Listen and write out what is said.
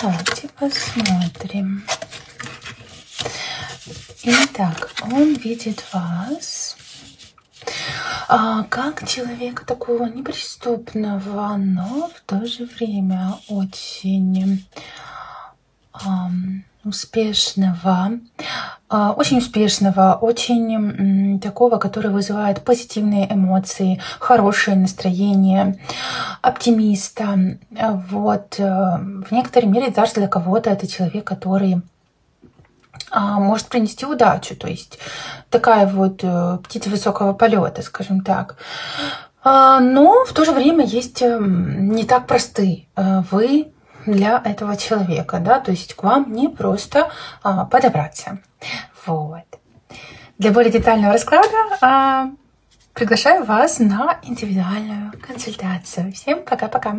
Давайте посмотрим. Итак, он видит вас как человека такого неприступного, но в то же время очень успешного, очень такого, который вызывает позитивные эмоции, хорошее настроение, оптимиста. Вот. В некоторой мере даже для кого-то это человек, который может принести удачу, то есть такая вот птица высокого полета, скажем так. Но в то же время есть не так просты вы для этого человека, да, то есть к вам не просто подобраться. Вот. Для более детального расклада приглашаю вас на индивидуальную консультацию. Всем пока-пока!